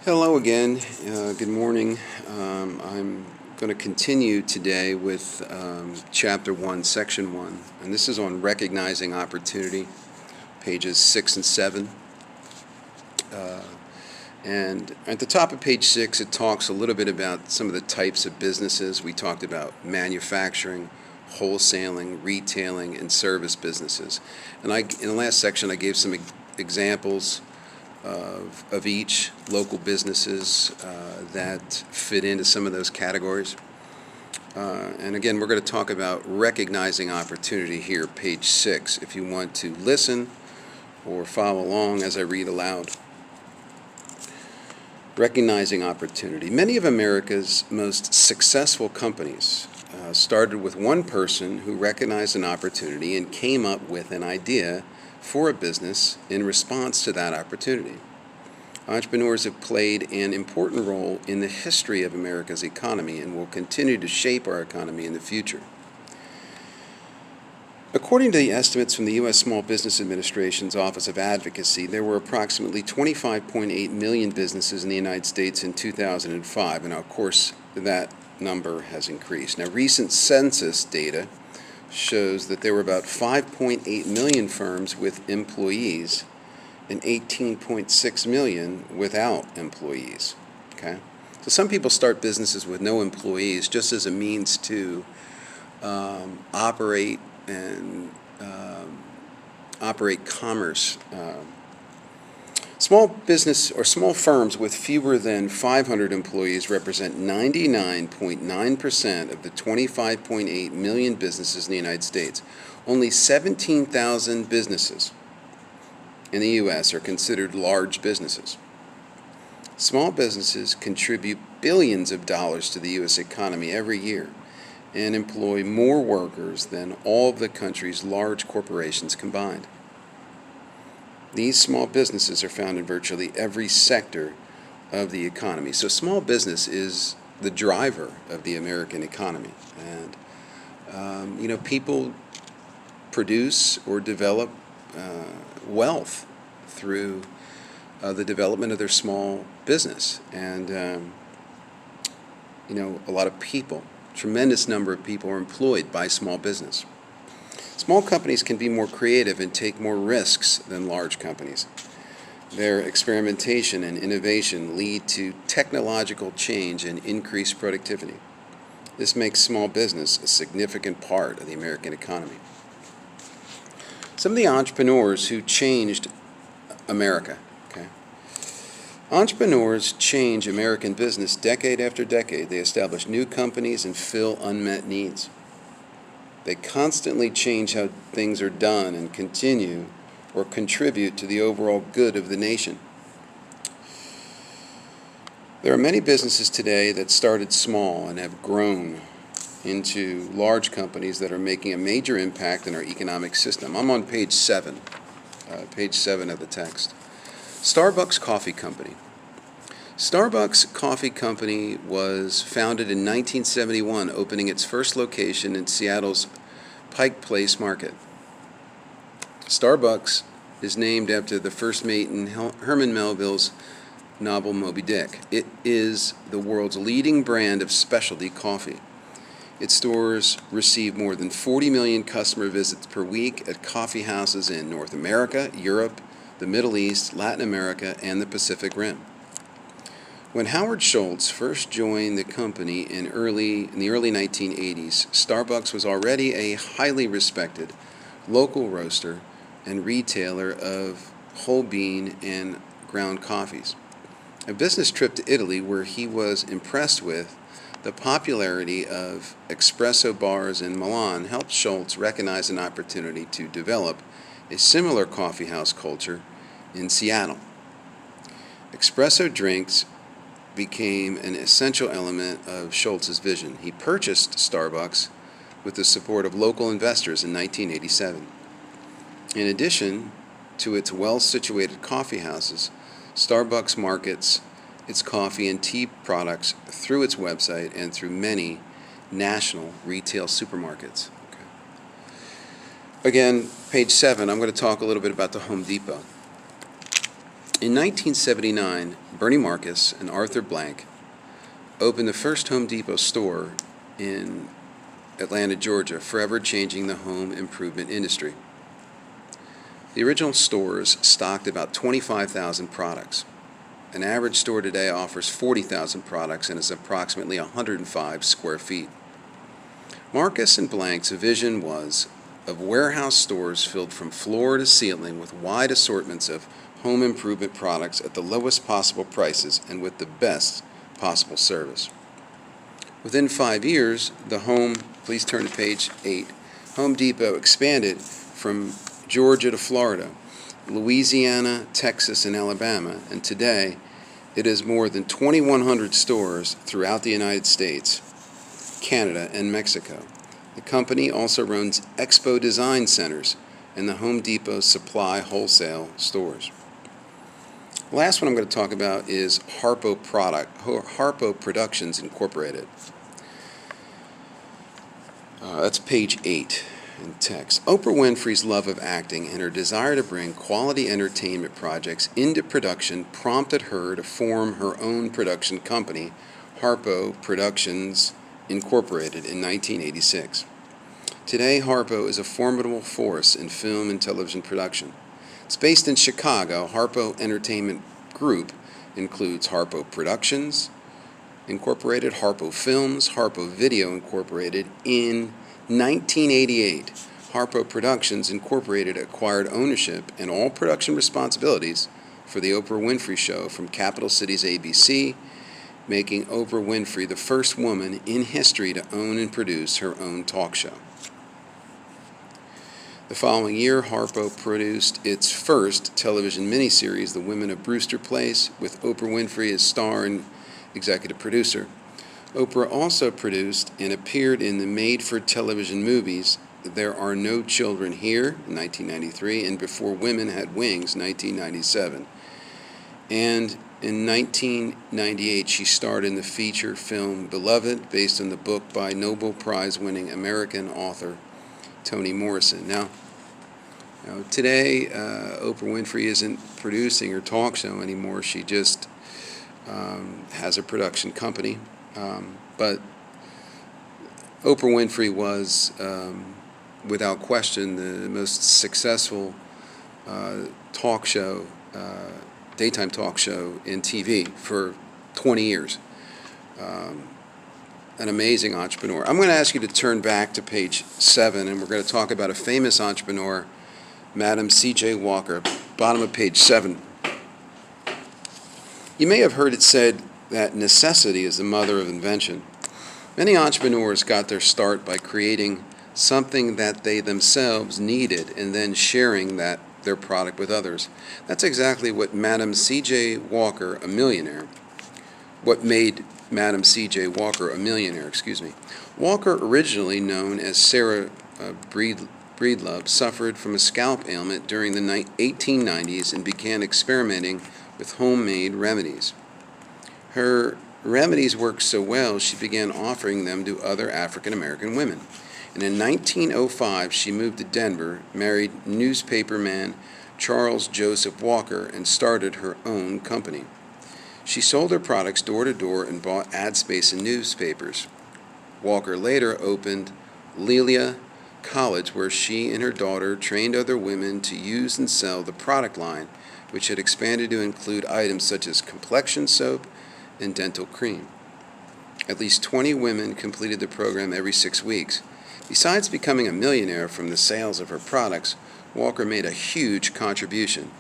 Hello again. Good morning. I'm going to continue today with Chapter 1, Section 1, and this is on recognizing opportunity, pages 6 and 7. And at the top of page 6, it talks a little bit about some of the types of businesses. We talked about manufacturing, wholesaling, retailing, and service businesses. And in the last section, I gave some examples of each, local businesses that fit into some of those categories. And again, we're going to talk about recognizing opportunity here, page 6, if you want to listen or follow along as I read aloud. Recognizing opportunity. Many of America's most successful companies started with one person who recognized an opportunity and came up with an idea for a business in response to that opportunity. Entrepreneurs have played an important role in the history of America's economy and will continue to shape our economy in the future. According to the estimates from the U.S. Small Business Administration's Office of Advocacy, there were approximately 25.8 million businesses in the United States in 2005, and of course that number has increased. Now, recent census data shows that there were about 5.8 million firms with employees and 18.6 million without employees. Okay? So some people start businesses with no employees just as a means to operate commerce. Small business or small firms with fewer than 500 employees represent 99.9% of the 25.8 million businesses in the United States. Only 17,000 businesses in the U.S. are considered large businesses. Small businesses contribute billions of dollars to the U.S. economy every year and employ more workers than all of the country's large corporations combined. These small businesses are found in virtually every sector of the economy. So small business is the driver of the American economy. And, people produce or develop wealth through the development of their small business. And, a lot of people, tremendous number of people are employed by small business. Small companies can be more creative and take more risks than large companies. Their experimentation and innovation lead to technological change and increased productivity. This makes small business a significant part of the American economy. Some of the entrepreneurs who changed America. Entrepreneurs change American business decade after decade. They establish new companies and fill unmet needs. They constantly change how things are done and continue or contribute to the overall good of the nation. There are many businesses today that started small and have grown into large companies that are making a major impact in our economic system. I'm on page 7 of the text. Starbucks Coffee Company. Starbucks Coffee Company was founded in 1971, opening its first location in Seattle's Pike Place Market. Starbucks is named after the first mate in Herman Melville's novel Moby Dick. It is the world's leading brand of specialty coffee. Its stores receive more than 40 million customer visits per week at coffee houses in North America, Europe, the Middle East, Latin America, and the Pacific Rim. When Howard Schultz first joined the company in the early 1980s, Starbucks was already a highly respected local roaster and retailer of whole bean and ground coffees. A business trip to Italy where he was impressed with the popularity of espresso bars in Milan helped Schultz recognize an opportunity to develop a similar coffeehouse culture in Seattle. Espresso drinks became an essential element of Schultz's vision. He purchased Starbucks with the support of local investors in 1987. In addition to its well-situated coffee houses, Starbucks markets its coffee and tea products through its website and through many national retail supermarkets. Again, page 7, I'm going to talk a little bit about the Home Depot. In 1979, Bernie Marcus and Arthur Blank opened the first Home Depot store in Atlanta, Georgia, forever changing the home improvement industry. The original stores stocked about 25,000 products. An average store today offers 40,000 products and is approximately 105 square feet. Marcus and Blank's vision was of warehouse stores filled from floor to ceiling with wide assortments of home improvement products at the lowest possible prices and with the best possible service. Within 5 years, please turn to page 8, Home Depot expanded from Georgia to Florida, Louisiana, Texas, and Alabama, and today it has more than 2,100 stores throughout the United States, Canada, and Mexico. The company also runs Expo Design Centers and the Home Depot Supply Wholesale stores. The last one I'm going to talk about is Harpo Productions Incorporated. That's page 8 in text. Oprah Winfrey's love of acting and her desire to bring quality entertainment projects into production prompted her to form her own production company, Harpo Productions Incorporated, in 1986. Today, Harpo is a formidable force in film and television production. It's based in Chicago. Harpo Entertainment Group includes Harpo Productions Incorporated, Harpo Films, Harpo Video Incorporated. In 1988, Harpo Productions Incorporated acquired ownership and all production responsibilities for The Oprah Winfrey Show from Capital Cities ABC, making Oprah Winfrey the first woman in history to own and produce her own talk show. The following year, Harpo produced its first television miniseries, The Women of Brewster Place, with Oprah Winfrey as star and executive producer. Oprah also produced and appeared in the made-for-television movies There Are No Children Here, in 1993, and Before Women Had Wings, 1997. And in 1998, she starred in the feature film Beloved, based on the book by Nobel Prize-winning American author Toni Morrison. Now, today, Oprah Winfrey isn't producing her talk show anymore. She just has a production company. But Oprah Winfrey was, without question, the most successful talk show, daytime talk show in TV for 20 years. An amazing entrepreneur. I'm going to ask you to turn back to page 7, and we're going to talk about a famous entrepreneur, Madam C.J. Walker, bottom of page 7. You may have heard it said that necessity is the mother of invention. Many entrepreneurs got their start by creating something that they themselves needed and then sharing their product with others. That's exactly what Madam C.J. Walker, a millionaire, what made Madam C.J. Walker a millionaire, Walker, originally known as Sarah Breedlove, suffered from a scalp ailment during the 1890s and began experimenting with homemade remedies. Her remedies worked so well, she began offering them to other African American women. And in 1905, she moved to Denver, married newspaperman Charles Joseph Walker, and started her own company. She sold her products door to door and bought ad space in newspapers. Walker later opened Lelia College, where she and her daughter trained other women to use and sell the product line, which had expanded to include items such as complexion soap and dental cream. At least 20 women completed the program every 6 weeks. Besides becoming a millionaire from the sales of her products, Walker made a huge contribution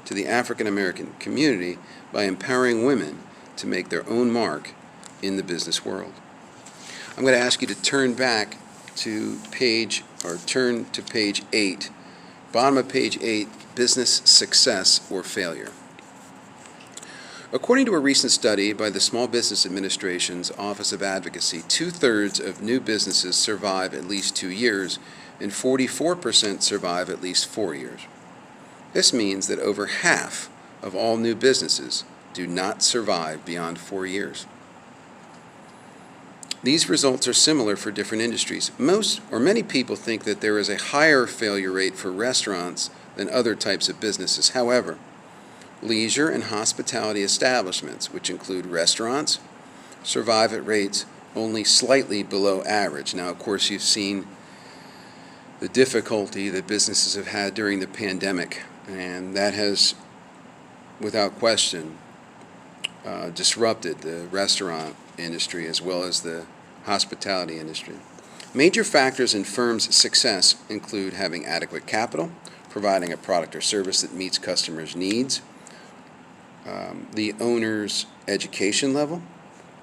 to the African American community by empowering women to make their own mark in the business world. I'm going to ask you to turn to page 8, bottom of page 8, business success or failure. According to a recent study by the Small Business Administration's Office of Advocacy, 2/3 of new businesses survive at least 2 years, and 44% survive at least 4 years. This means that over half of all new businesses do not survive beyond 4 years. These results are similar for different industries. Many people think that there is a higher failure rate for restaurants than other types of businesses. However, Leisure and hospitality establishments, which include restaurants, survive at rates only slightly below average. Now, of course, you've seen the difficulty that businesses have had during the pandemic, and that has, without question, disrupted the restaurant industry as well as the hospitality industry. Major factors in firms' success include having adequate capital, providing a product or service that meets customers' needs, the owner's education level,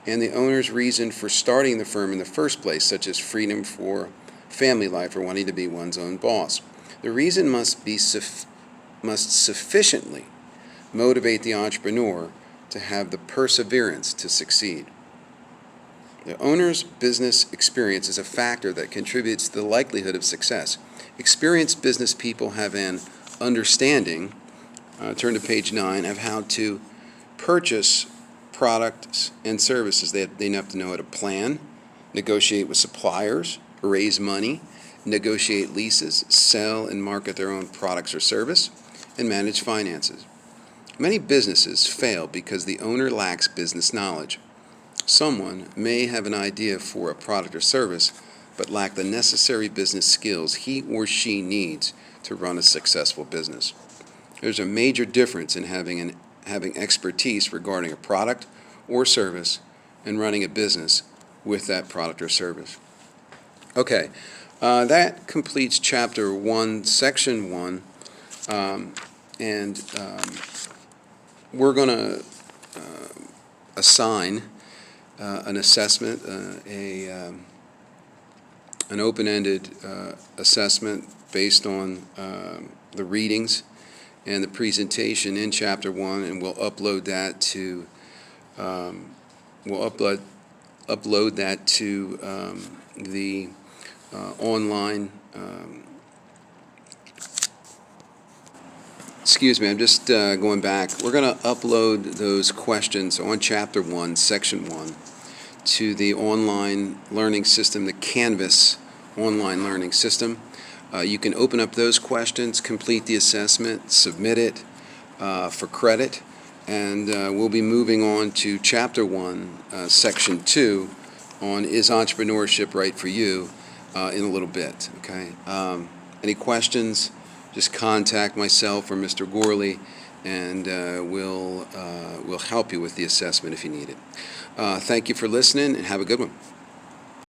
and the owner's reason for starting the firm in the first place, such as freedom for family life or wanting to be one's own boss. The reason must sufficiently motivate the entrepreneur to have the perseverance to succeed. The owner's business experience is a factor that contributes to the likelihood of success. Experienced business people have an understanding, turn to page 9, of how to purchase products and services. They have to know how to plan, negotiate with suppliers, raise money, negotiate leases, sell and market their own products or service, and manage finances. Many businesses fail because the owner lacks business knowledge. Someone may have an idea for a product or service, but lack the necessary business skills he or she needs to run a successful business. There's a major difference in having expertise regarding a product or service and running a business with that product or service. Okay, that completes Chapter 1, Section 1, and we're going to assign an assessment, an open-ended assessment based on the readings and the presentation in Chapter 1, and we'll upload that to the online. Excuse me, I'm just going back. We're going to upload those questions on Chapter 1, Section 1, to the online learning system, the Canvas online learning system. You can open up those questions, complete the assessment, submit it for credit, and we'll be moving on to Chapter 1, Section 2 on Is Entrepreneurship Right for You in a little bit. Okay. Any questions? Just contact myself or Mr. Gorley, and we'll help you with the assessment if you need it. Thank you for listening, and have a good one.